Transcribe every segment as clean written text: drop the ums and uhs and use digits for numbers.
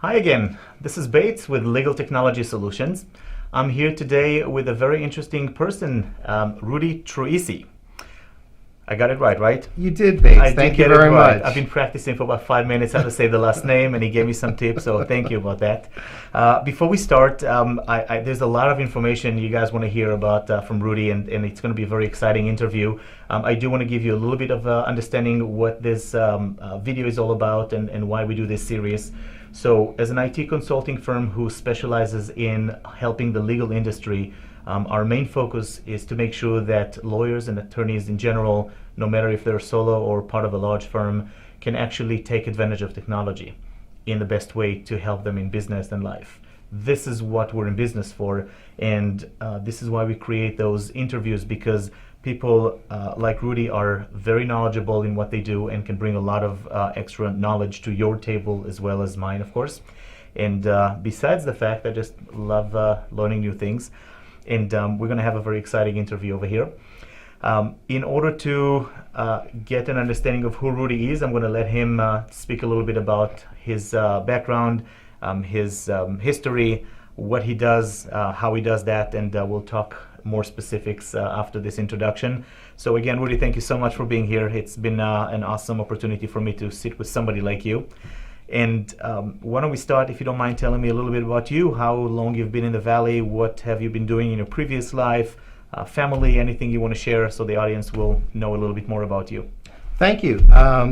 Hi again, this is Beits with Legal Technology Solutions. I'm here today with a very interesting person, Rudy Troisi. I got it right? You did, Beits. I Thank did you get very it right. much. I've been practicing for about 5 minutes how to say the last name, and he gave me some tips, so thank you about that. Before we start, there's a lot of information you guys want to hear about from Rudy, and it's going to be a very exciting interview. I do want to give you a little bit of understanding what this video is all about and why we do this series. So, as an IT consulting firm who specializes in helping the legal industry, our main focus is to make sure that lawyers and attorneys in general, no matter if they're solo or part of a large firm, can actually take advantage of technology in the best way to help them in business and life. This is what we're in business for, and this is why we create those interviews, because people like Rudy are very knowledgeable in what they do and can bring a lot of extra knowledge to your table as well as mine, of course. And besides the fact, I just love learning new things. And we're going to have a very exciting interview over here. In order to get an understanding of who Rudy is, I'm going to let him speak a little bit about his background, his history, what he does, how he does that, and we'll talk more specifics after this introduction. So again, Rudy, thank you so much for being here. It's been an awesome opportunity for me to sit with somebody like you. And why don't we start, if you don't mind telling me a little bit about you, how long you've been in the Valley, what have you been doing in your previous life, family, anything you want to share so the audience will know a little bit more about you. Thank you.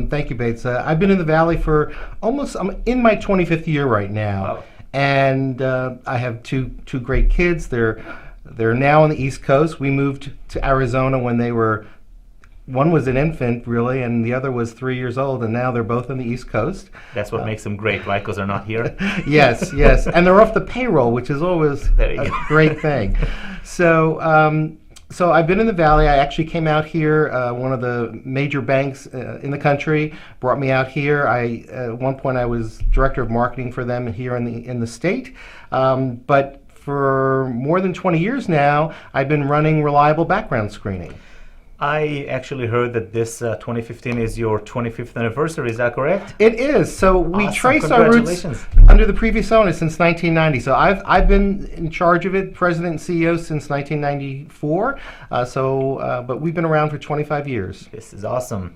Thank you, Beits. I've been in the Valley for I'm in my 25th year right now. Wow. And I have two great kids. They're now on the East Coast. We moved to Arizona when one was an infant, really, and the other was 3 years old, and now they're both on the East Coast. That's what makes them great, right? Because they're not here. Yes, and they're off the payroll, which is always a great thing. So I've been in the Valley. I actually came out here. One of the major banks in the country brought me out here. At one point I was director of marketing for them here in the state. But for more than 20 years now, I've been running Reliable background screening. I actually heard that this 2015 is your 25th anniversary. Is that correct? It is. So we Awesome. trace our roots under the previous owner since 1990. So I've been in charge of it, president and CEO, since 1994. But we've been around for 25 years. This is awesome.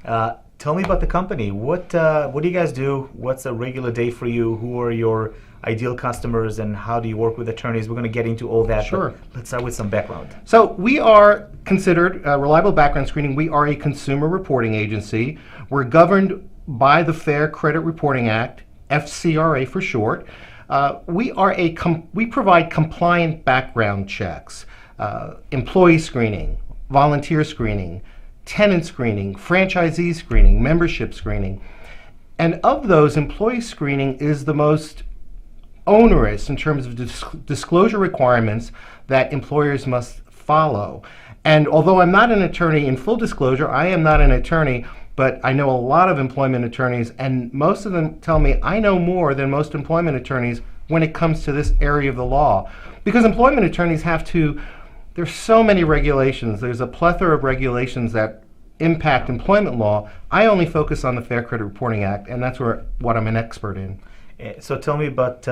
Tell me about the company. What do you guys do? What's a regular day for you? Who are your ideal customers, and how do you work with attorneys? We're going to get into all that. Sure. Let's start with some background. So we are considered Reliable background screening. We are a consumer reporting agency. We're governed by the Fair Credit Reporting Act, FCRA for short. We provide compliant background checks, employee screening, volunteer screening, tenant screening, franchisee screening, membership screening. And of those, employee screening is the most onerous in terms of disclosure requirements that employers must follow. And although I'm not an attorney, in full disclosure, I am not an attorney, but I know a lot of employment attorneys, and most of them tell me I know more than most employment attorneys when it comes to this area of the law. Because employment attorneys there's so many regulations. There's a plethora of regulations that impact employment law. I only focus on the Fair Credit Reporting Act, and that's what I'm an expert in. So tell me about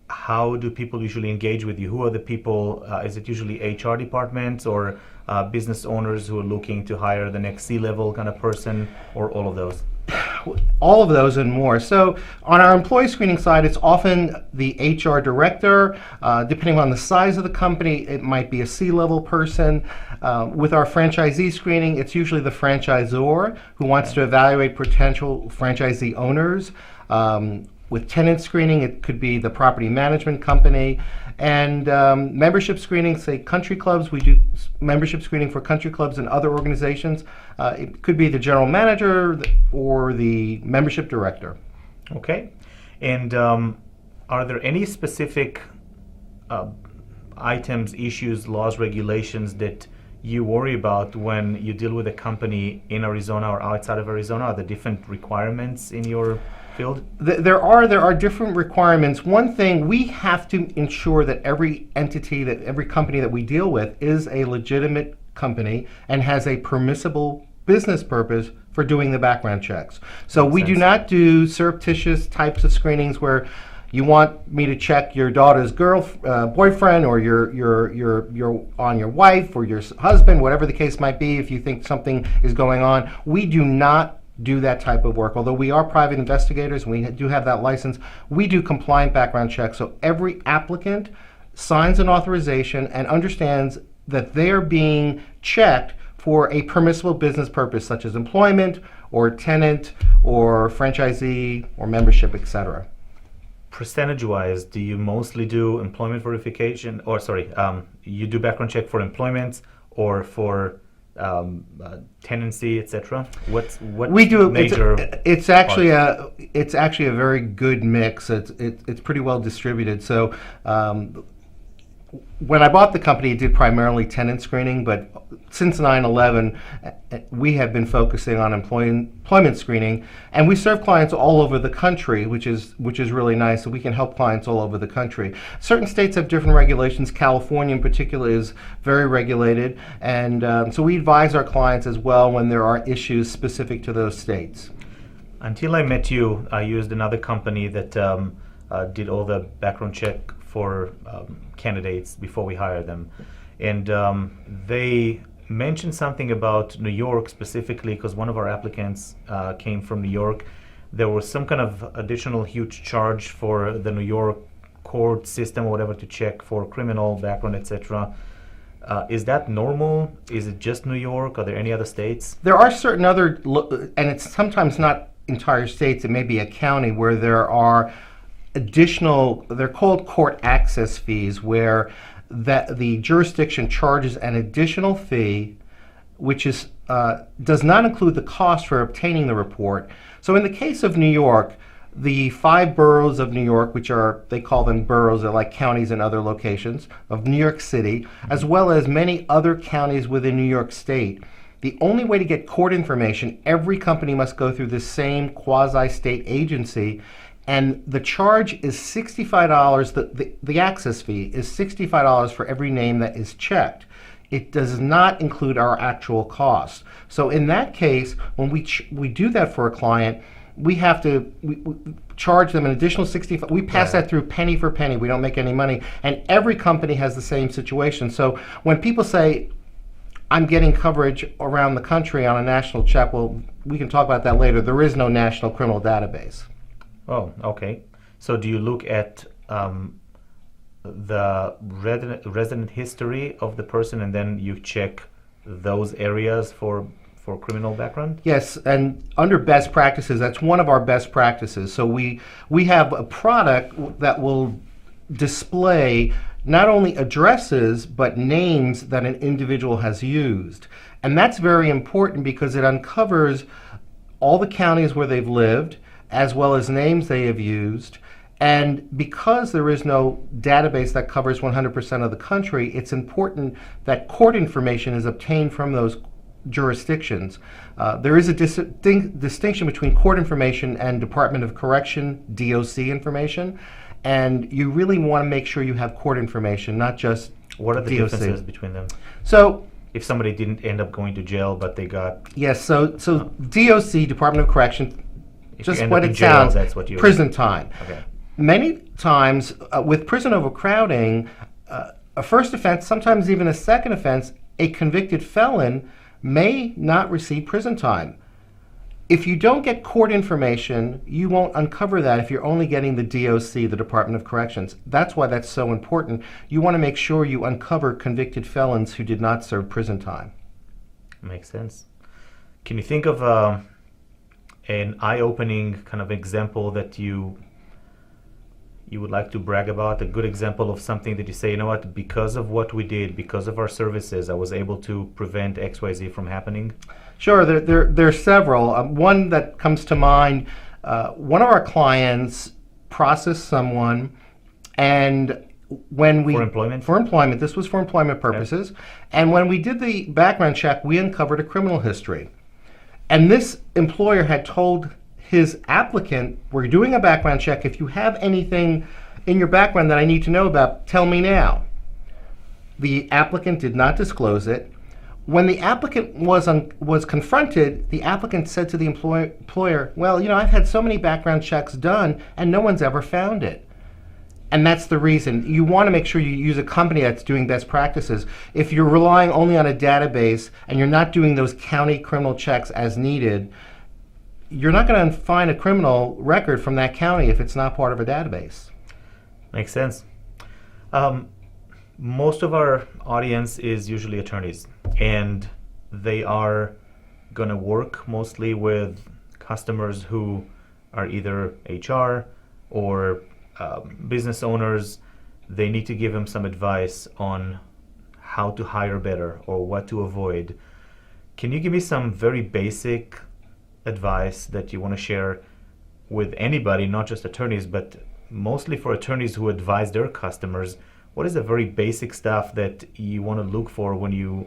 how do people usually engage with you? Who are the people? Is it usually HR departments or business owners who are looking to hire the next C-level kind of person, or all of those? All of those and more. So on our employee screening side, it's often the HR director. Depending on the size of the company, it might be a C-level person. With our franchisee screening, it's usually the franchisor who wants to evaluate potential franchisee owners. With tenant screening, it could be the property management company. And membership screening, say country clubs, we do membership screening for country clubs and other organizations. It could be the general manager or the membership director. Okay. And are there any specific items, issues, laws, regulations that you worry about when you deal with a company in Arizona or outside of Arizona? Are there different requirements in your field? There are different requirements. One thing, we have to ensure that every company that we deal with is a legitimate company and has a permissible business purpose for doing the background checks. So we do not do surreptitious types of screenings where You want me to check your daughter's boyfriend, or your on your wife or your husband, whatever the case might be, if you think something is going on. We do not do that type of work. Although we are private investigators, we do have that license. We do compliant background checks, so every applicant signs an authorization and understands that they are being checked for a permissible business purpose, such as employment or tenant or franchisee or membership, etc. Percentage-wise, do you mostly do employment verification, or you do background check for employment or for tenancy, etc.? What we do? Major it's actually a very good mix. It's pretty well distributed. So when I bought the company, it did primarily tenant screening, but since 9/11, we have been focusing on employment screening, and we serve clients all over the country, which is really nice. So we can help clients all over the country. Certain states have different regulations. California, in particular, is very regulated, and so we advise our clients as well when there are issues specific to those states. Until I met you, I used another company that did all the background check for candidates before we hired them, and they mentioned something about New York specifically, because one of our applicants came from New York. There was some kind of additional huge charge for the New York court system or whatever to check for criminal background, etc. Is that normal? Is it just New York? Are there any other states? There are certain other, and it's sometimes not entire states, it may be a county, where there are additional, they're called court access fees, where the jurisdiction charges an additional fee, which is does not include the cost for obtaining the report. So in the case of New York, the 5 boroughs of New York, which are, they call them boroughs, they're like counties in other locations, of New York City, as well as many other counties within New York State, the only way to get court information, every company must go through the same quasi-state agency, and the charge is $65. The access fee is $65 for every name that is checked. It does not include our actual cost. So in that case, when we do that for a client, we have to we charge them an additional $65. We pass that through penny for penny. We don't make any money. And every company has the same situation. So when people say, I'm getting coverage around the country on a national check, well, we can talk about that later. There is no national criminal database. Oh, okay. So do you look at the resident history of the person, and then you check those areas for criminal background? Yes, and under best practices, that's one of our best practices. So we have a product that will display not only addresses but names that an individual has used. And that's very important because it uncovers all the counties where they've lived, as well as names they have used. And because there is no database that covers 100% of the country, it's important that court information is obtained from those jurisdictions. There is a distinction between court information and Department of Correction, DOC information, and you really want to make sure you have court information, not just What are the DOC. differences between them? So, if somebody didn't end up going to jail, but they got... yes, so DOC, Department of Correction, If just you end what up in it jail, sounds, that's what you... prison time. Okay. Many times with prison overcrowding, a first offense, sometimes even a second offense, a convicted felon may not receive prison time. If you don't get court information, you won't uncover that if you're only getting the DOC, the Department of Corrections. That's why that's so important. You want to make sure you uncover convicted felons who did not serve prison time. Makes sense. Can you think of an eye-opening kind of example that you would like to brag about, a good example of something that you say, you know what, because of what we did, because of our services, I was able to prevent XYZ from happening? Sure, there are several. One that comes to mind, one of our clients processed someone, and when we... For employment? For employment. This was for employment purposes. Okay. And when we did the background check, we uncovered a criminal history. And this employer had told his applicant, we're doing a background check. If you have anything in your background that I need to know about, tell me now. The applicant did not disclose it. When the applicant was confronted, the applicant said to the employer, well, you know, I've had so many background checks done and no one's ever found it. And that's the reason. You want to make sure you use a company that's doing best practices. If you're relying only on a database and you're not doing those county criminal checks as needed, you're not going to find a criminal record from that county if it's not part of a database. Makes sense. Most of our audience is usually attorneys, and they are going to work mostly with customers who are either HR or business owners. They need to give them some advice on how to hire better or what to avoid. Can you give me some very basic advice that you want to share with anybody, not just attorneys, but mostly for attorneys who advise their customers? What is the very basic stuff that you want to look for when you,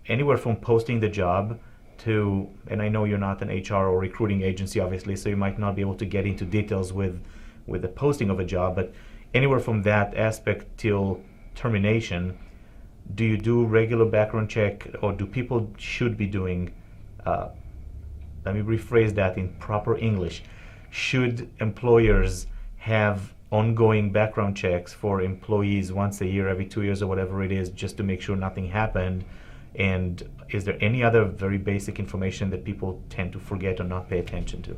anywhere from posting the job to, and I know you're not an HR or recruiting agency, obviously, so you might not be able to get into details with the posting of a job, but anywhere from that aspect till termination, do you do regular background check, or do people should be doing, let me rephrase that in proper English, should employers have ongoing background checks for employees once a year, every 2 years, or whatever it is, just to make sure nothing happened? And is there any other very basic information that people tend to forget or not pay attention to?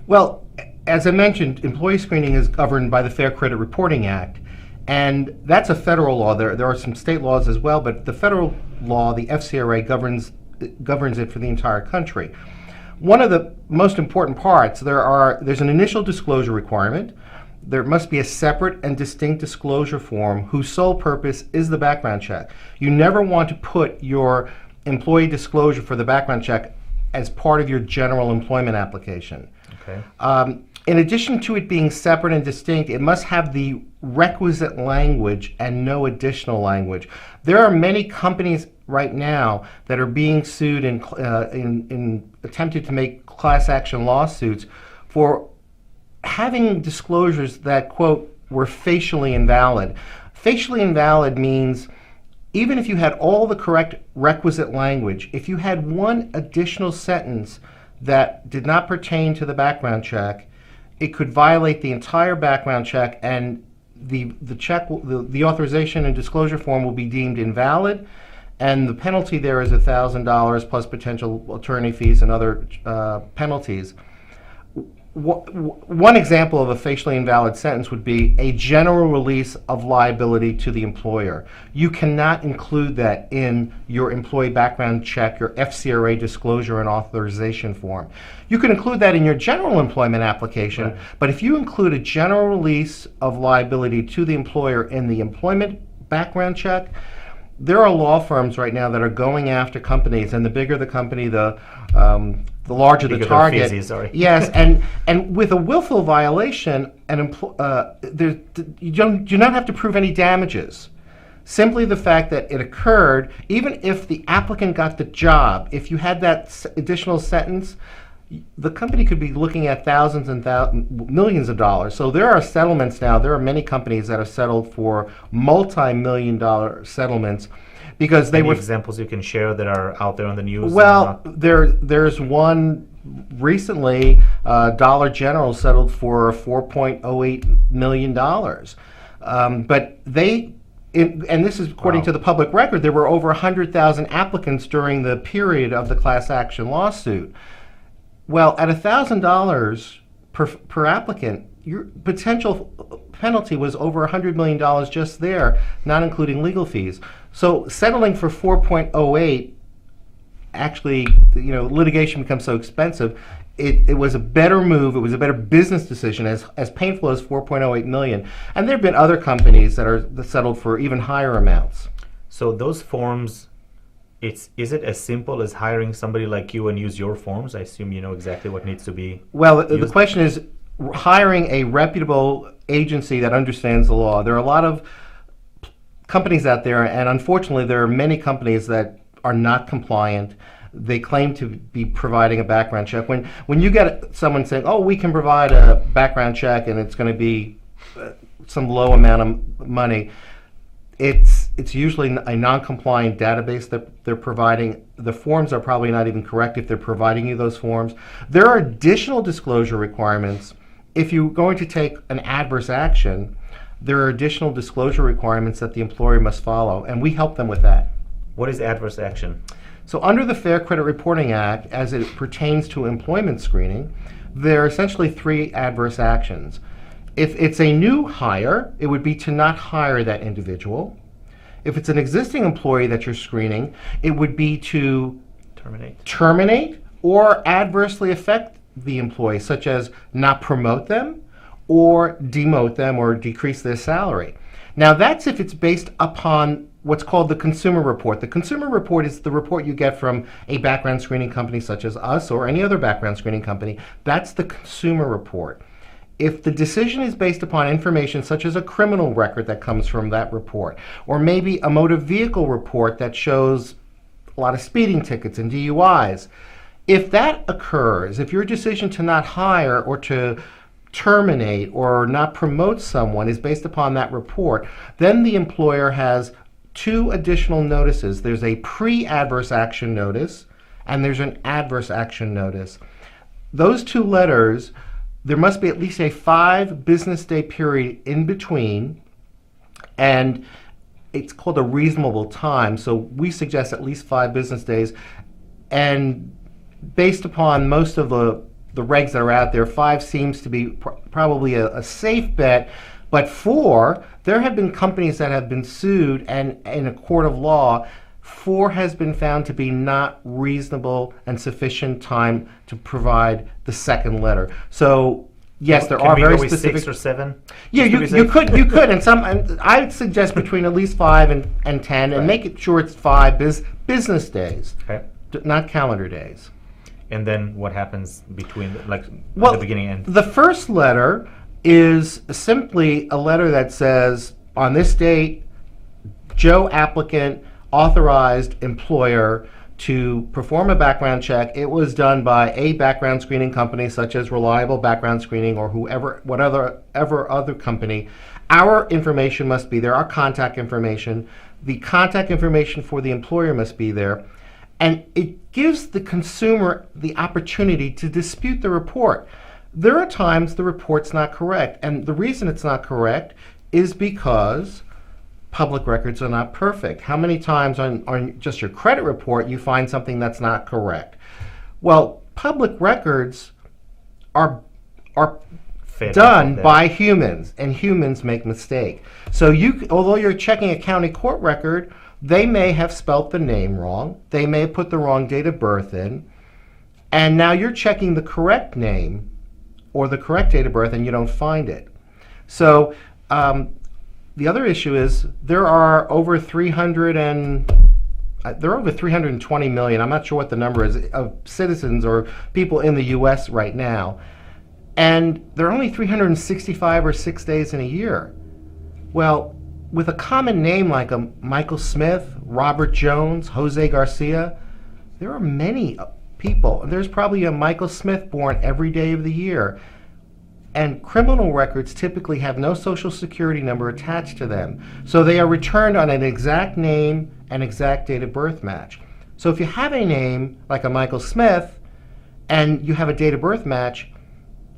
Well, as I mentioned, employee screening is governed by the Fair Credit Reporting Act, and that's a federal law. There are some state laws as well, but the federal law, the FCRA, governs it for the entire country. One of the most important parts, there's an initial disclosure requirement. There must be a separate and distinct disclosure form whose sole purpose is the background check. You never want to put your employee disclosure for the background check as part of your general employment application. Okay. In addition to it being separate and distinct, it must have the requisite language and no additional language. There are many companies right now that are being sued in attempted to make class action lawsuits for having disclosures that, quote, were facially invalid. Facially invalid means even if you had all the correct requisite language, if you had one additional sentence that did not pertain to the background check, it could violate the entire background check, and the authorization and disclosure form will be deemed invalid, and the penalty there is $1,000 plus potential attorney fees and other penalties. One example of a facially invalid sentence would be a general release of liability to the employer. You cannot include that in your employee background check, your FCRA disclosure and authorization form. You can include that in your general employment application, right. But if you include a general release of liability to the employer in the employment background check, there are law firms right now that are going after companies, and the bigger the company, the larger the target. Fees, sorry. Yes, and with a willful violation, you do not have to prove any damages. Simply the fact that it occurred, even if the applicant got the job, if you had that additional sentence, the company could be looking at thousands and millions of dollars. So there are settlements now. There are many companies that have settled for multi-million-dollar settlements because they were examples you can share that are out there on the news. Well, there's one recently. Dollar General settled for $4.08 million, but and this is according to the public record. There were over 100,000 applicants during the period of the class action lawsuit. Well, at $1,000 per applicant, your potential penalty was over $100 million just there, not including legal fees. So settling for 4.08, actually, litigation becomes so expensive. It was a better move. It was a better business decision, as painful as 4.08 million. And there have been other companies that settled for even higher amounts. So those forms. Is it as simple as hiring somebody like you and use your forms? I assume you know exactly what needs to be Well, the question is hiring a reputable agency that understands the law. There are a lot of companies out there, and unfortunately there are many companies that are not compliant. They claim to be providing a background check. When you get someone saying, oh, we can provide a background check and it's going to be some low amount of money, it's usually a non-compliant database that they're providing. The forms are probably not even correct if they're providing you those forms. There are additional disclosure requirements. If you're going to take an adverse action, there are additional disclosure requirements that the employer must follow, and we help them with that. What is adverse action? So under the Fair Credit Reporting Act, as it pertains to employment screening, there are essentially 3 adverse actions. If it's a new hire, it would be to not hire that individual. If it's an existing employee that you're screening, it would be to terminate or adversely affect the employee, such as not promote them or demote them or decrease their salary. Now that's if it's based upon what's called the consumer report. The consumer report is the report you get from a background screening company such as us or any other background screening company. That's the consumer report. If the decision is based upon information such as a criminal record that comes from that report, or maybe a motor vehicle report that shows a lot of speeding tickets and DUIs, if that occurs, if your decision to not hire or to terminate or not promote someone is based upon that report, then the employer has 2 additional notices. There's a pre-adverse action notice and there's an adverse action notice. Those 2 letters, there must be at least a 5 business day period in between, and it's called a reasonable time. So we suggest at least 5 business days, and based upon most of the regs that are out there, 5 seems to be probably a safe bet. But 4, there have been companies that have been sued, and in a court of law, 4 has been found to be not reasonable and sufficient time to provide the second letter. So yes, there are very specific. 6 or 7? Yeah, you could, and I'd suggest between at least 5 and 10, and make it sure it's 5 business days, not calendar days. And then what happens between, at the beginning and end? The first letter is simply a letter that says, on this date, Joe applicant authorized employer to perform a background check. It was done by a background screening company such as Reliable Background Screening or whatever other company. Our information must be there, our contact information. The contact information for the employer must be there. And it gives the consumer the opportunity to dispute the report. There are times the report's not correct, and the reason it's not correct is because public records are not perfect. How many times on just your credit report you find something that's not correct? Well, public records are done by humans, and humans make mistakes. So although you're checking a county court record, they may have spelt the name wrong, they may have put the wrong date of birth in, and now you're checking the correct name or the correct date of birth and you don't find it. So the other issue is there are over 320 million, I'm not sure what the number is, of citizens or people in the US right now. And there are only 365 or 6 days in a year. Well, with a common name like a Michael Smith, Robert Jones, Jose Garcia, there are many people. There's probably a Michael Smith born every day of the year. And criminal records typically have no social security number attached to them. So they are returned on an exact name and exact date of birth match. So if you have a name like a Michael Smith and you have a date of birth match,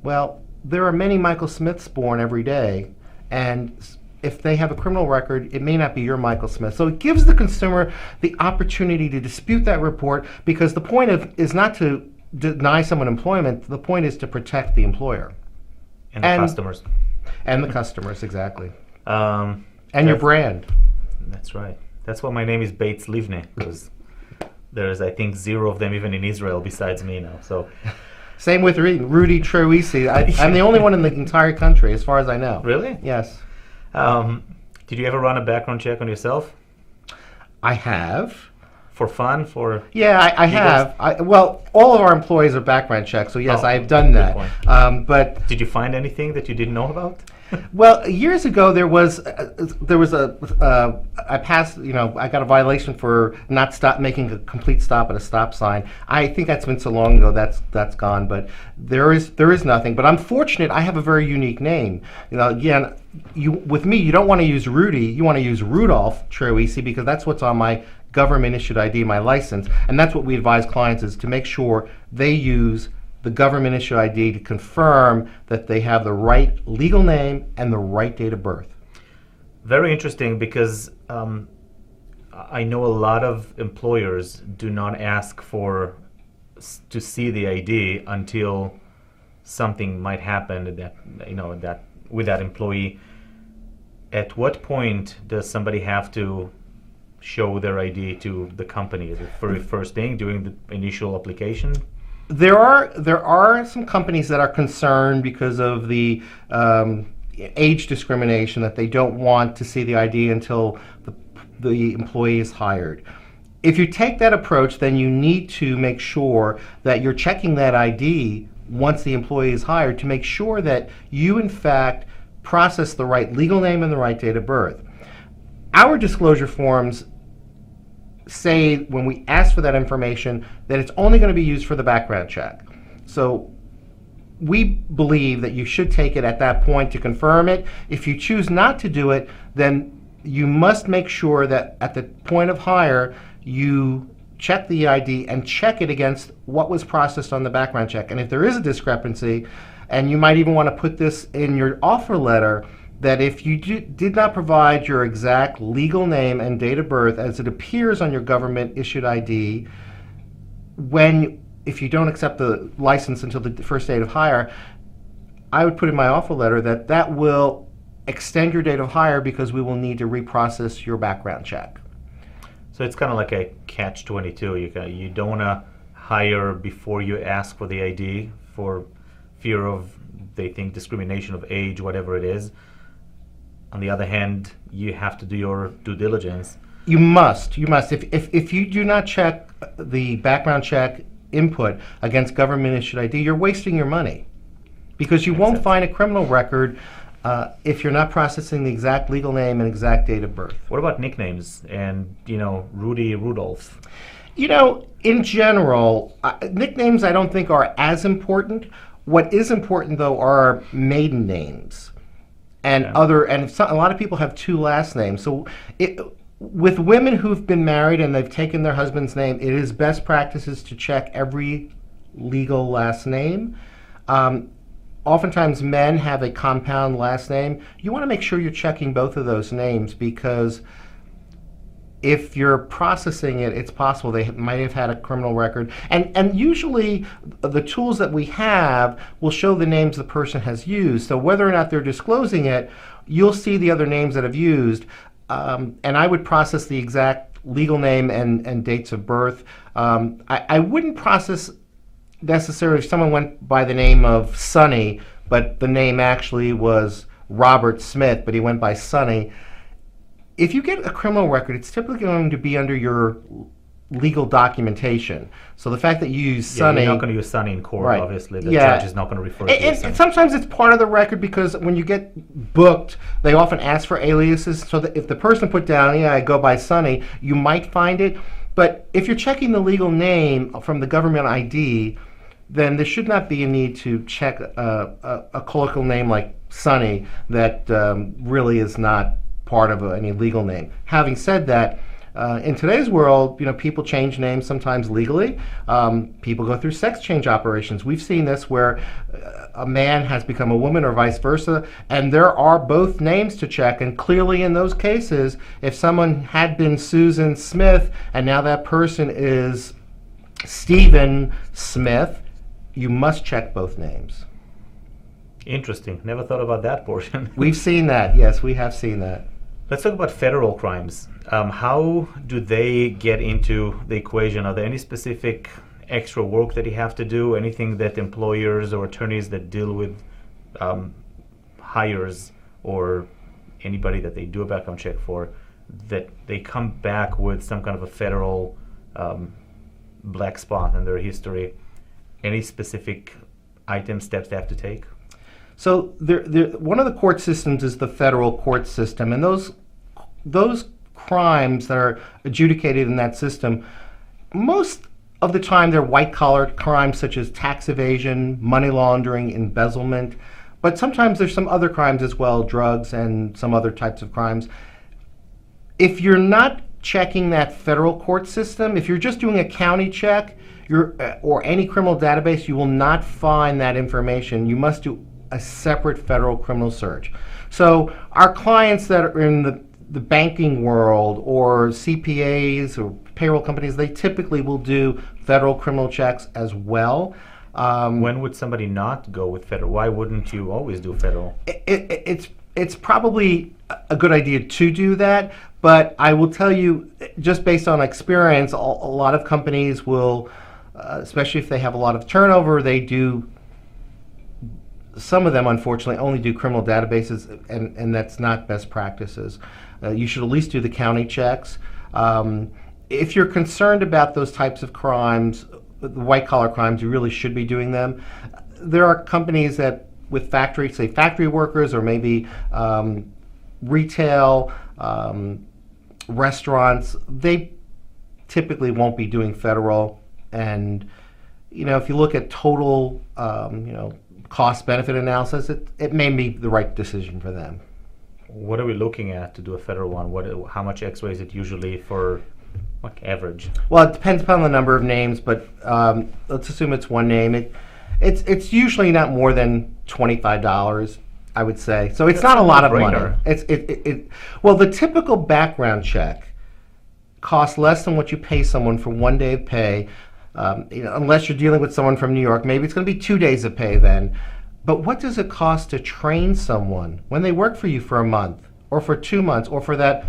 well, there are many Michael Smiths born every day. And if they have a criminal record, it may not be your Michael Smith. So it gives the consumer the opportunity to dispute that report, because the point is not to deny someone employment, the point is to protect the employer. And the customers. And the customers, exactly. And your brand. That's right. That's why my name is Beits Livneh, because there's, I think, 0 of them even in Israel besides me now. So. Same with Rudy Troisi. I'm the only one in the entire country, as far as I know. Really? Yes. Did you ever run a background check on yourself? I have. For fun? Yeah, I have. Well, all of our employees are background checked, so yes, I have done that. But did you find anything that you didn't know about? Well, years ago I passed. I got a violation for not making a complete stop at a stop sign. I think that's been so long ago that's gone. But there is nothing. But I'm fortunate. I have a very unique name. Again, with me, you don't want to use Rudy. You want to use Rudolph Troisi, because that's what's on my government-issued ID, my license, and that's what we advise clients, is to make sure they use the government-issued ID to confirm that they have the right legal name and the right date of birth. Very interesting because I know a lot of employers do not ask to see the ID until something might happen that with that employee. At what point does somebody have to show their ID to the company? Is it for first thing during the initial application? There are some companies that are concerned because of the age discrimination, that they don't want to see the ID until the employee is hired. If you take that approach, then you need to make sure that you're checking that ID once the employee is hired to make sure that you, in fact, process the right legal name and the right date of birth. Our disclosure forms say, when we ask for that information, that it's only going to be used for the background check. So we believe that you should take it at that point to confirm it. If you choose not to do it, then you must make sure that at the point of hire, you check the ID and check it against what was processed on the background check. And if there is a discrepancy, and you might even want to put this in your offer letter, that if you did not provide your exact legal name and date of birth as it appears on your government-issued ID, if you don't accept the license until the first date of hire, I would put in my offer letter that will extend your date of hire because we will need to reprocess your background check. So it's kind of like a catch-22. You don't want to hire before you ask for the ID for fear of, they think, discrimination of age, whatever it is. On the other hand, you have to do your due diligence. You must. If you do not check the background check input against government-issued ID, you're wasting your money, because you won't find a criminal record if you're not processing the exact legal name and exact date of birth. What about nicknames and, Rudy, Rudolph? In general, nicknames I don't think are as important. What is important, though, are maiden names. And a lot of people have two last names. So with women who've been married and they've taken their husband's name, it is best practices to check every legal last name. Oftentimes men have a compound last name. You want to make sure you're checking both of those names, because if you're processing it, it's possible they might have had a criminal record. And usually the tools that we have will show the names the person has used. So whether or not they're disclosing it, you'll see the other names that have used. And I would process the exact legal name and dates of birth. I wouldn't process necessarily if someone went by the name of Sonny, but the name actually was Robert Smith, but he went by Sonny. If you get a criminal record, it's typically going to be under your legal documentation. So the fact that you use Sonny... You're not going to use Sonny in court, right. Obviously. The judge is not going to refer to you as Sonny. And sometimes it's part of the record, because when you get booked, they often ask for aliases, so that if the person put down, I go by Sonny, you might find it. But if you're checking the legal name from the government ID, then there should not be a need to check a colloquial name like Sonny that really is not part of any legal name. Having said that, in today's world, people change names sometimes legally. People go through sex change operations. We've seen this where a man has become a woman or vice versa, and there are both names to check. And clearly in those cases, if someone had been Susan Smith and now that person is Stephen Smith, you must check both names. Interesting. Never thought about that portion. We've seen that. Yes, we have seen that. Let's talk about federal crimes. How do they get into the equation? Are there any specific extra work that you have to do? Anything that employers or attorneys that deal with hires or anybody that they do a background check for, that they come back with some kind of a federal black spot in their history? Any specific steps they have to take? So one of the court systems is the federal court system, and those crimes that are adjudicated in that system, most of the time they're white-collar crimes such as tax evasion, money laundering, embezzlement, but sometimes there's some other crimes as well, drugs and some other types of crimes. If you're not checking that federal court system, if you're just doing a county check or any criminal database, you will not find that information. You must do a separate federal criminal search. So our clients that are in the banking world or CPAs or payroll companies, they typically will do federal criminal checks as well. When would somebody not go with federal? Why wouldn't you always do federal? It's probably a good idea to do that, but I will tell you, just based on experience, a lot of companies will, especially if they have a lot of turnover, they do. Some of them, unfortunately, only do criminal databases, and that's not best practices. You should at least do the county checks. If you're concerned about those types of crimes, the white-collar crimes, you really should be doing them. There are companies that, with factory workers or maybe retail, restaurants, they typically won't be doing federal. And, if you look at total, cost-benefit analysis, it may be the right decision for them. What are we looking at to do a federal one? How much X-ray is it usually for, like, average? Well, it depends upon the number of names, but let's assume it's one name. It's usually not more than $25, I would say. So it's not a lot of money. Well, the typical background check costs less than what you pay someone for 1 day of pay. Unless you're dealing with someone from New York, maybe it's going to be 2 days of pay then. But what does it cost to train someone when they work for you for a month or for 2 months or for that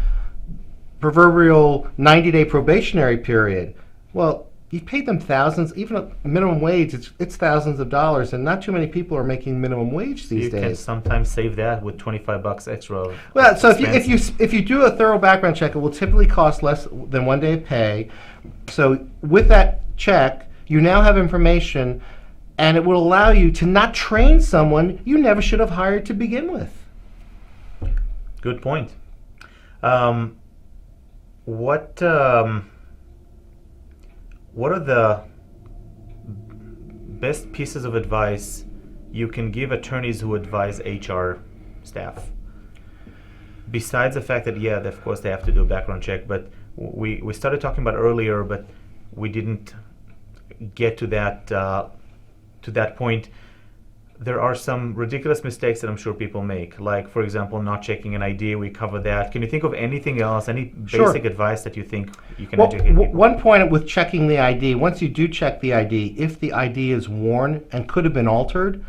proverbial 90-day probationary period? Well, you paid them thousands, even at minimum wage, it's thousands of dollars, and not too many people are making minimum wage these days. You can sometimes save that with $25 extra. Well, so if you do a thorough background check, it will typically cost less than 1 day of pay. So with that check, you now have information, and it will allow you to not train someone you never should have hired to begin with. Good point. What are the best pieces of advice you can give attorneys who advise HR staff? Besides the fact that, of course, they have to do a background check, but we started talking about earlier, but we didn't get to that point. There are some ridiculous mistakes that I'm sure people make, like, for example, not checking an ID. We covered that. Can you think of anything else, any basic advice that you think you can educate people? One point with checking the ID, once you do check the ID, if the ID is worn and could have been altered,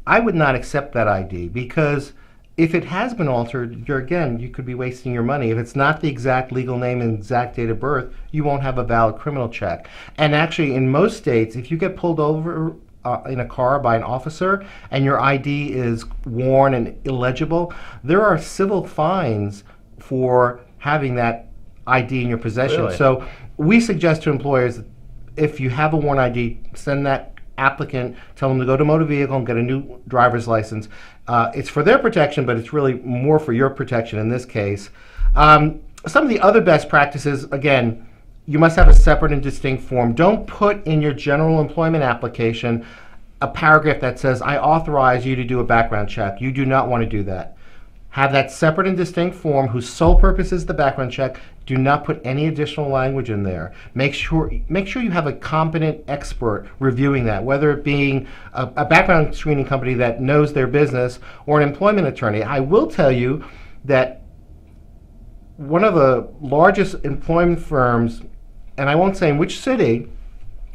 I would not accept that ID, because if it has been altered, you could be wasting your money. If it's not the exact legal name and exact date of birth, you won't have a valid criminal check. And actually, in most states, if you get pulled over in a car by an officer and your ID is worn and illegible, there are civil fines for having that ID in your possession. Really? So we suggest to employers, if you have a worn ID, send that applicant, tell them to go to motor vehicle and get a new driver's license. It's for their protection, but it's really more for your protection in this case. Some of the other best practices, again, you must have a separate and distinct form. Don't put in your general employment application a paragraph that says, I authorize you to do a background check. You do not want to do that. Have that separate and distinct form whose sole purpose is the background check. Do not put any additional language in there. Make sure you have a competent expert reviewing that, whether it being a background screening company that knows their business or an employment attorney. I will tell you that one of the largest employment firms, and I won't say in which city,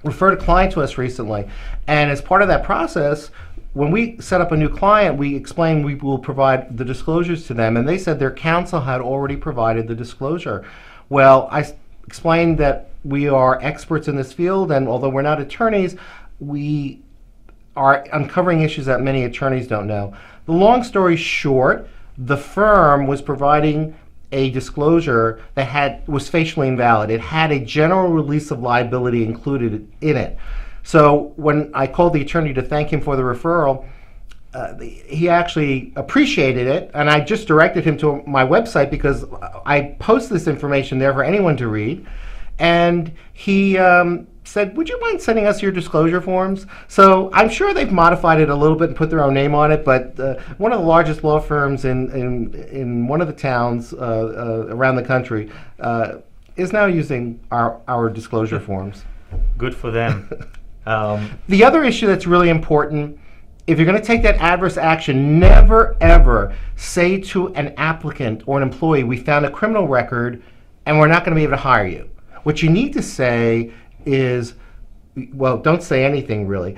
referred a client to us recently. And as part of that process, when we set up a new client, we explained we will provide the disclosures to them, and they said their counsel had already provided the disclosure. Well, I explained that we are experts in this field, and although we're not attorneys, we are uncovering issues that many attorneys don't know. The long story short, the firm was providing a disclosure that was facially invalid. It had a general release of liability included in it. So when I called the attorney to thank him for the referral, he actually appreciated it, and I just directed him to my website because I post this information there for anyone to read. And he said, would you mind sending us your disclosure forms? So I'm sure they've modified it a little bit and put their own name on it, but one of the largest law firms in one of the towns around the country is now using our disclosure forms. Good for them. The other issue that's really important if you're going to take that adverse action, never ever say to an applicant or an employee, we found a criminal record and we're not going to be able to hire you. What you need to say is, well, don't say anything really.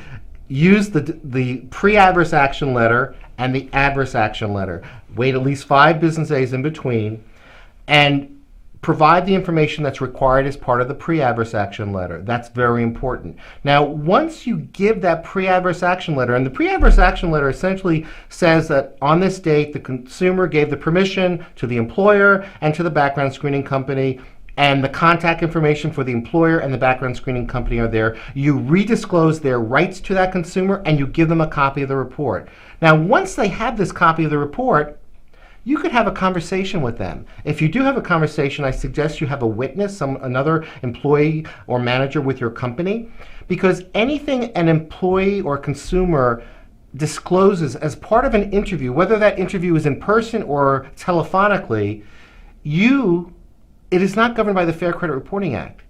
Use the pre-adverse action letter and the adverse action letter. Wait at least 5 business days in between and provide the information that's required as part of the pre-adverse action letter. That's very important. Now, once you give that pre-adverse action letter, and the pre-adverse action letter essentially says that on this date, the consumer gave the permission to the employer and to the background screening company, and the contact information for the employer and the background screening company are there. You redisclose their rights to that consumer, and you give them a copy of the report. Now, once they have this copy of the report, you could have a conversation with them. If you do have a conversation, I suggest you have a witness, another employee or manager with your company, because anything an employee or consumer discloses as part of an interview, whether that interview is in person or telephonically, it is not governed by the Fair Credit Reporting Act.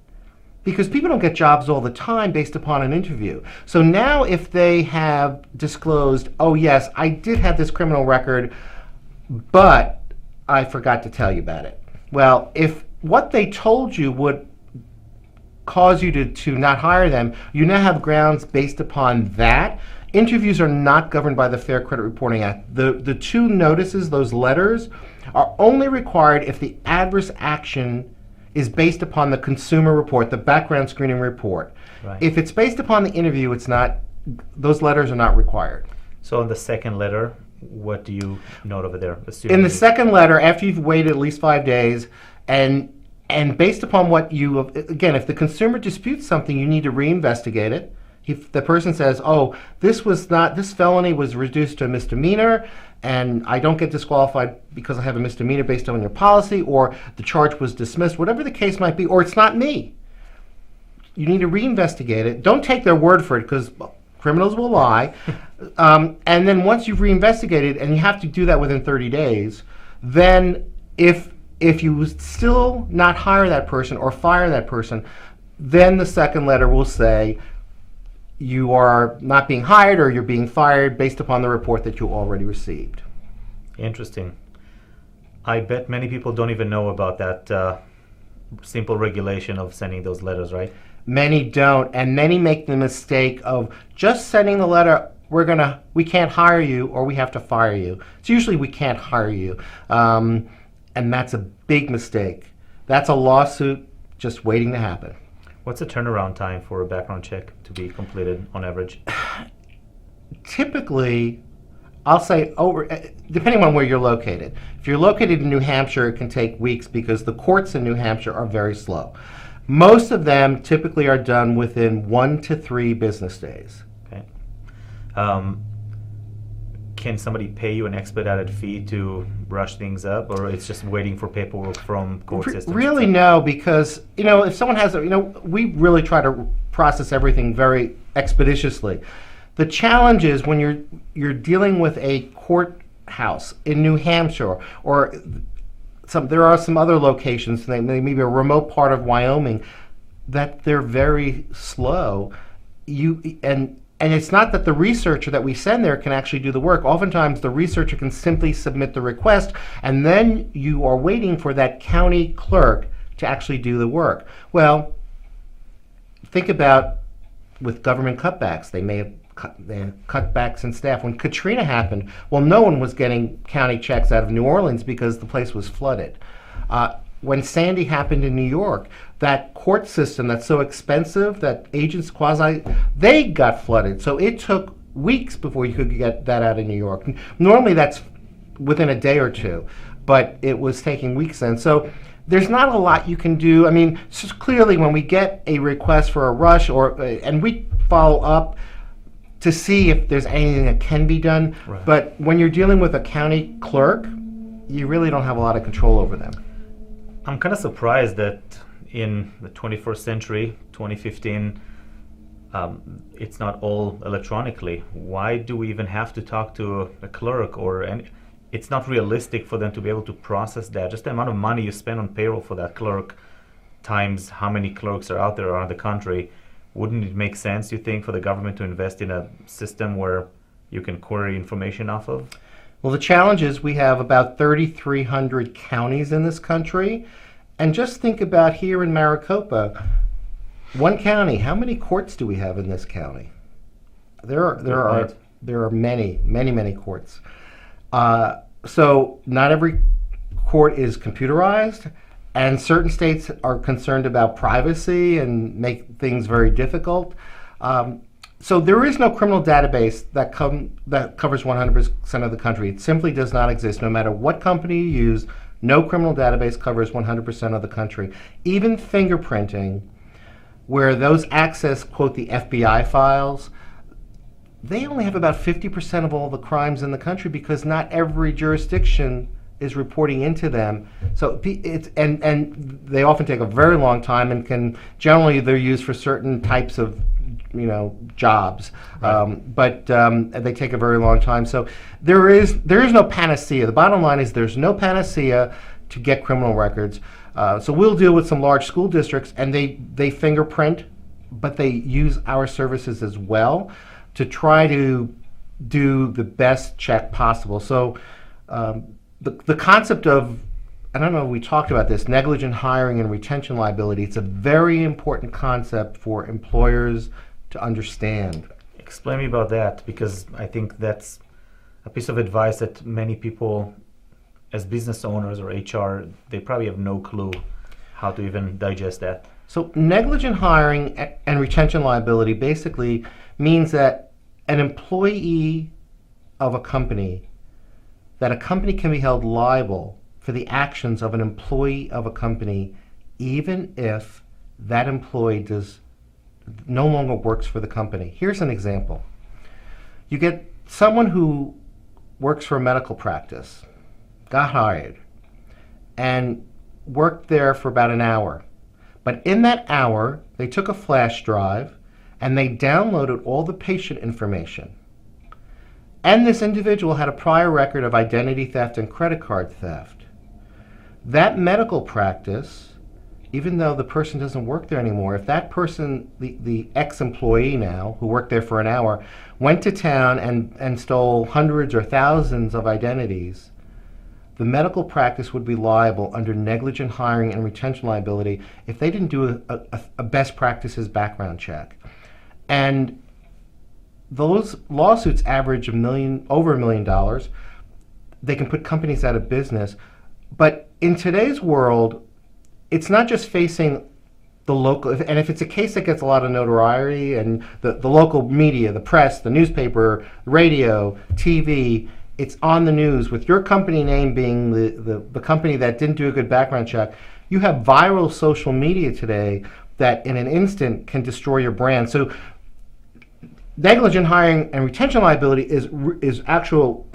Because people don't get jobs all the time based upon an interview. So now if they have disclosed, oh yes, I did have this criminal record, but I forgot to tell you about it. Well, if what they told you would cause you to not hire them, you now have grounds based upon that. Interviews are not governed by the Fair Credit Reporting Act. The 2 notices, those letters, are only required if the adverse action is based upon the consumer report, the background screening report. Right. If it's based upon the interview, those letters are not required. So in the second letter, what do you note over there? In the second letter, after you've waited at least 5 days, and based upon what again, if the consumer disputes something, you need to reinvestigate it. If the person says, oh, this felony was reduced to a misdemeanor, and I don't get disqualified because I have a misdemeanor based on your policy, or the charge was dismissed, whatever the case might be, or it's not me, you need to reinvestigate it. Don't take their word for it, because criminals will lie. And then once you've reinvestigated, and you have to do that within 30 days, then if you still not hire that person or fire that person, then the second letter will say you are not being hired or you're being fired based upon the report that you already received. Interesting. I bet many people don't even know about that simple regulation of sending those letters, right? Many don't, and many make the mistake of just sending the letter, we can't hire you, or we have to fire you. It's usually we can't hire you, and that's a big mistake. That's a lawsuit just waiting to happen. What's the turnaround time for a background check to be completed on average? Typically, I'll say depending on where you're located. If you're located in New Hampshire, it can take weeks because the courts in New Hampshire are very slow. Most of them typically are done within 1 to 3 business days. Okay. Can somebody pay you an expedited fee to brush things up, or it's just waiting for paperwork from court systems? Really, no, because if someone has we really try to process everything very expeditiously. The challenge is when you're dealing with a courthouse in New Hampshire, or there are some other locations, maybe a remote part of Wyoming, that they're very slow. And it's not that the researcher that we send there can actually do the work. Oftentimes the researcher can simply submit the request, and then you are waiting for that county clerk to actually do the work. Well, think about with government cutbacks. They have cutbacks in staff. When Katrina happened, well, no one was getting county checks out of New Orleans because the place was flooded. When Sandy happened in New York, that court system that's so expensive, that agents they got flooded. So it took weeks before you could get that out of New York. Normally that's within a day or two, but it was taking weeks then. So there's not a lot you can do. I mean, just clearly when we get a request for a rush, and we follow up to see if there's anything that can be done. Right. But when you're dealing with a county clerk, you really don't have a lot of control over them. I'm kind of surprised that in the 21st century, 2015, it's not all electronically. Why do we even have to talk to a clerk? It's not realistic for them to be able to process that. Just the amount of money you spend on payroll for that clerk times how many clerks are out there around the country. Wouldn't it make sense, you think, for the government to invest in a system where you can query information off of? Well, the challenge is we have about 3,300 counties in this country. And just think about here in Maricopa, one county, how many courts do we have in this county? There are many courts. So not every court is computerized, and certain states are concerned about privacy and make things very difficult. So there is no criminal database that covers 100% of the country. It simply does not exist. No matter what company you use, no criminal database covers 100% of the country. Even fingerprinting, where those access, quote, the FBI files, they only have about 50% of all the crimes in the country because not every jurisdiction is reporting into them. So and they often take a very long time and generally they're used for certain types of jobs, right. But they take a very long time. So there is no panacea. The bottom line is there's no panacea to get criminal records. So we'll deal with some large school districts, and they fingerprint, but they use our services as well to try to do the best check possible. So the concept of, I don't know if we talked about this, negligent hiring and retention liability, it's a very important concept for employers to understand. Explain me about that, because I think that's a piece of advice that many people, as business owners or HR, they probably have no clue how to even digest that. So negligent hiring and retention liability basically means that an employee of a company, that a company can be held liable for the actions of an employee of a company, even if that employee no longer works for the company. Here's an example. You get someone who works for a medical practice, got hired, and worked there for about an hour. But in that hour, they took a flash drive and they downloaded all the patient information. And this individual had a prior record of identity theft and credit card theft. That medical practice, even though the person doesn't work there anymore, if that person, the ex-employee now, who worked there for an hour, went to town and stole hundreds or thousands of identities, the medical practice would be liable under negligent hiring and retention liability if they didn't do a best practices background check. And those lawsuits average over $1 million. They can put companies out of business. But in today's world, it's not just facing the local, and if it's a case that gets a lot of notoriety and the local media, the press, the newspaper, radio, TV, it's on the news with your company name being the company that didn't do a good background check. You have viral social media today that in an instant can destroy your brand. So negligent hiring and retention liability is actual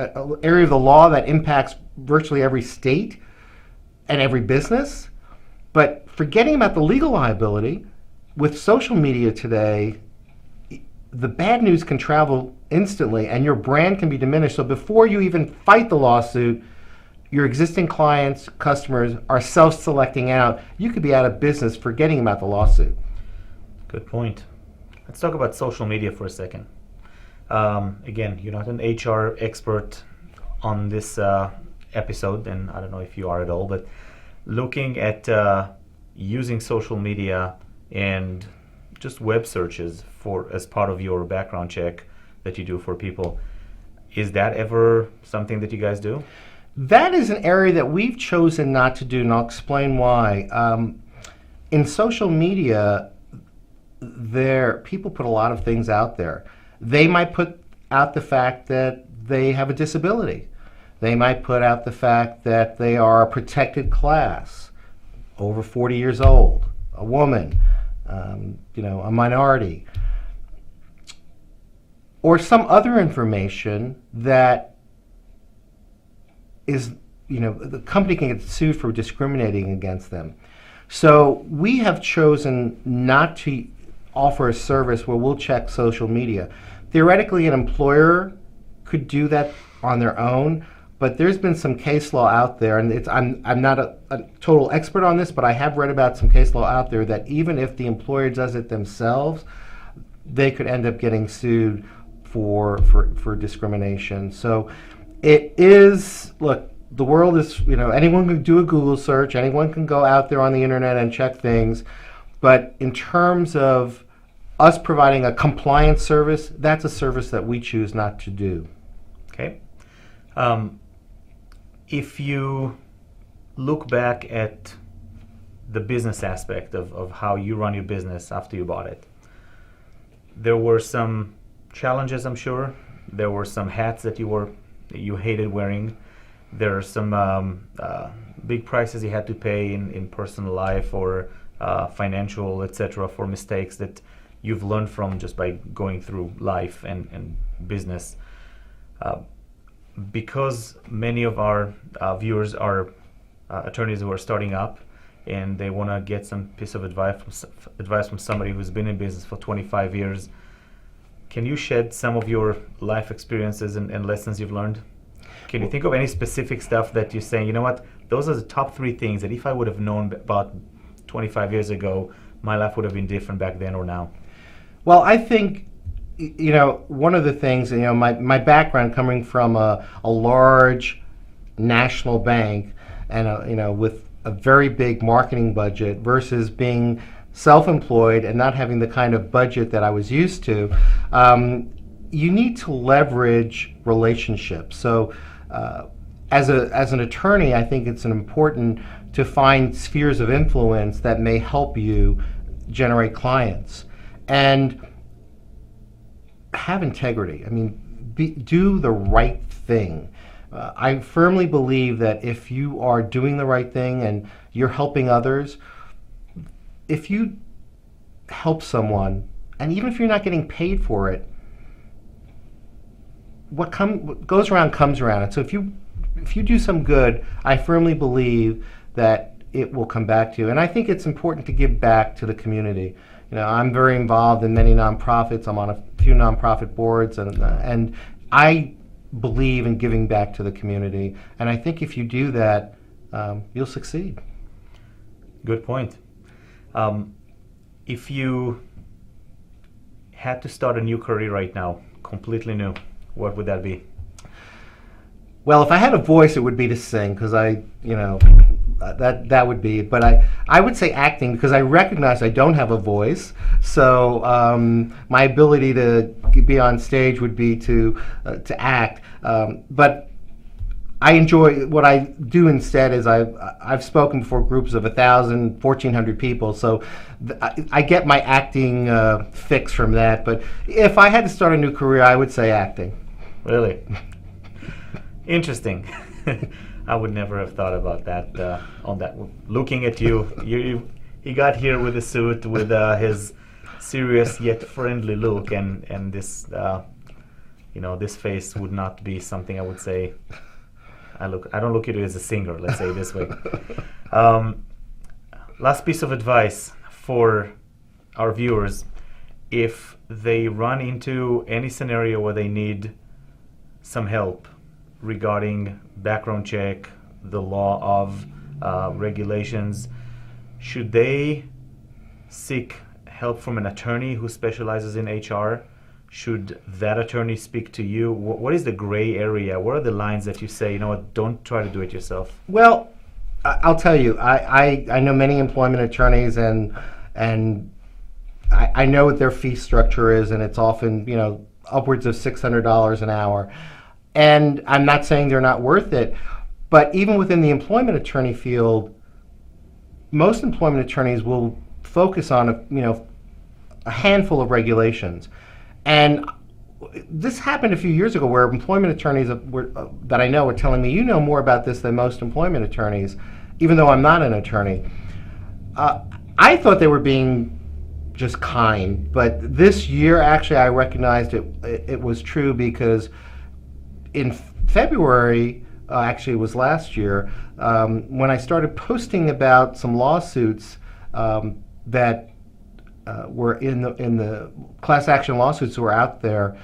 area of the law that impacts virtually every state and every business. But forgetting about the legal liability, with social media today, the bad news can travel instantly and your brand can be diminished. So before you even fight the lawsuit, your existing clients, customers are self-selecting out. You could be out of business forgetting about the lawsuit. Good point. Let's talk about social media for a second. Again, you're not an HR expert on this episode, and I don't know if you are at all, but looking at using social media and just web searches as part of your background check that you do for people, is that ever something that you guys do? That is an area that we've chosen not to do, and I'll explain why. In social media, people put a lot of things out there. They might put out the fact that they have a disability. They might put out the fact that they are a protected class, over 40 years old, a woman, a minority, or some other information that is, the company can get sued for discriminating against them. So we have chosen not to offer a service where we'll check social media. Theoretically, an employer could do that on their own, but there's been some case law out there, and I'm not a total expert on this, but I have read about some case law out there that even if the employer does it themselves, they could end up getting sued for discrimination. So it is, look, the world is, anyone can do a Google search, anyone can go out there on the internet and check things, but in terms of us providing a compliance service, that's a service that we choose not to do. Okay. If you look back at the business aspect of how you run your business after you bought it, there were some challenges, I'm sure. There were some hats that you hated wearing. There are some big prices you had to pay in personal life or financial, etc., for mistakes that you've learned from just by going through life and business. Because many of our viewers are attorneys who are starting up and they want to get some piece of advice from somebody who's been in business for 25 years, can you shed some of your life experiences and lessons you've learned? Can you think of any specific stuff that you're saying, you know what, those are the top 3 things that if I would have known about 25 years ago, my life would have been different back then or now? Well, I think, one of the things, my background coming from a large national bank and, with a very big marketing budget versus being self-employed and not having the kind of budget that I was used to, you need to leverage relationships. So as an attorney, I think it's important to find spheres of influence that may help you generate clients. And have integrity. I mean, do the right thing. I firmly believe that if you are doing the right thing and you're helping others, if you help someone, and even if you're not getting paid for it, what goes around comes around. And so if you do some good, I firmly believe that it will come back to you. And I think it's important to give back to the community. I'm very involved in many nonprofits. I'm on a few nonprofit boards, and I believe in giving back to the community. And I think if you do that, you'll succeed. Good point. If you had to start a new career right now, completely new, what would that be? Well, if I had a voice, it would be to sing, because that would be it. But I would say acting, because I recognize I don't have a voice. So my ability to be on stage would be to act. But I enjoy what I do instead is I've spoken before groups of 1,000, 1,400 people. So I get my acting fix from that. But if I had to start a new career, I would say acting. Really? Interesting. I would never have thought about that. On that, looking at you, he got here with a suit, with his serious yet friendly look, and this, this face would not be something I would say. I don't look at you as a singer. Let's say it this way. Last piece of advice for our viewers: if they run into any scenario where they need some help regarding background check, the law of regulations, should they seek help from an attorney who specializes in HR? Should that attorney speak to you? What is the gray area? What are the lines that you say, don't try to do it yourself? Well, I'll tell you, I know many employment attorneys, and I know what their fee structure is, and it's often, upwards of $600 an hour. And I'm not saying they're not worth it, but even within the employment attorney field, most employment attorneys will focus on a handful of regulations. And this happened a few years ago where employment attorneys that I know were telling me, you know more about this than most employment attorneys, even though I'm not an attorney. I thought they were being just kind, but this year actually I recognized it was true, because in February, actually it was last year, when I started posting about some lawsuits that were in the class action lawsuits that were out there.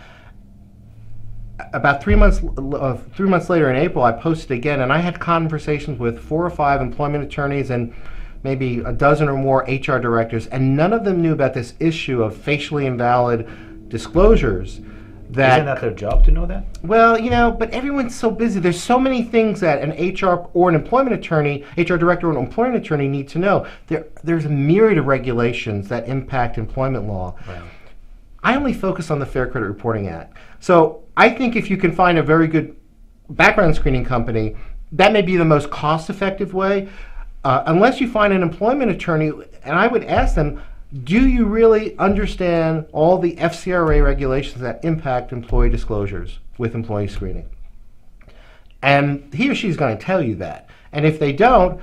About 3 months later in April, I posted again, and I had conversations with 4 or 5 employment attorneys and maybe a dozen or more HR directors, and none of them knew about this issue of facially invalid disclosures Isn't that their job to know that? Well, but everyone's so busy. There's so many things that an HR or an employment attorney, HR director or an employment attorney need to know. There's a myriad of regulations that impact employment law. Right. I only focus on the Fair Credit Reporting Act. So I think if you can find a very good background screening company, that may be the most cost-effective way. Unless you find an employment attorney, and I would ask them, do you really understand all the FCRA regulations that impact employee disclosures with employee screening? And he or she is going to tell you that. And if they don't,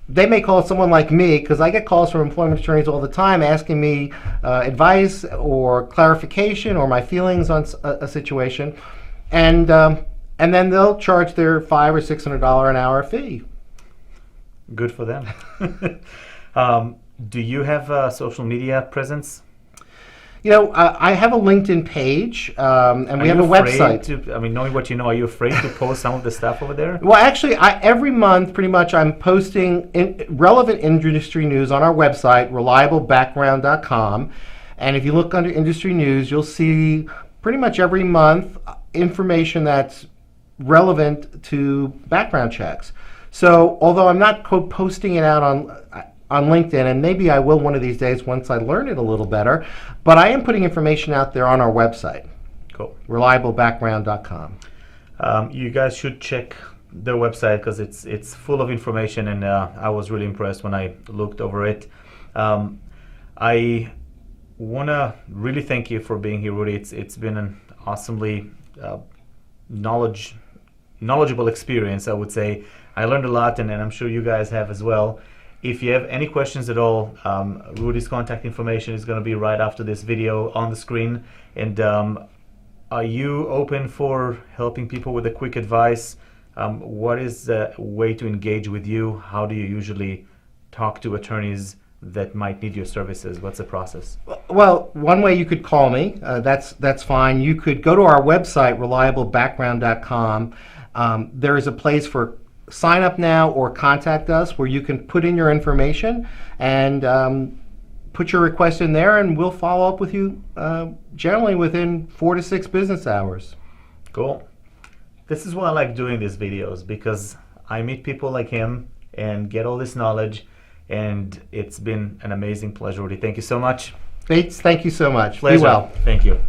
they may call someone like me, because I get calls from employment attorneys all the time asking me advice or clarification or my feelings on a situation. And then they'll charge their $500 or $600 an hour fee. Good for them. Do you have a social media presence? I have a LinkedIn page, and we have a website. Knowing what you know, are you afraid to post some of the stuff over there? Well, actually, every month, pretty much, I'm posting relevant industry news on our website, reliablebackground.com. And if you look under industry news, you'll see pretty much every month information that's relevant to background checks. So, although I'm not posting it out on LinkedIn, and maybe I will one of these days once I learn it a little better, but I am putting information out there on our website. Cool. Reliablebackground.com. You guys should check their website because it's full of information, and I was really impressed when I looked over it. I want to really thank you for being here, Rudy. It's been an awesomely knowledgeable experience, I would say. I learned a lot, and I'm sure you guys have as well. If you have any questions at all, Rudy's contact information is going to be right after this video on the screen. And are you open for helping people with a quick advice? What is the way to engage with you? How do you usually talk to attorneys that might need your services? What's the process? Well, one way you could call me. That's fine. You could go to our website, reliablebackground.com. There is a place for sign up now or contact us where you can put in your information and put your request in there, and we'll follow up with you generally within 4 to 6 business hours. Cool. This is why I like doing these videos, because I meet people like him and get all this knowledge, and it's been an amazing pleasure, Rudy. Thank you so much. Beits, thank you so much. Pleasure. Be well. Thank you.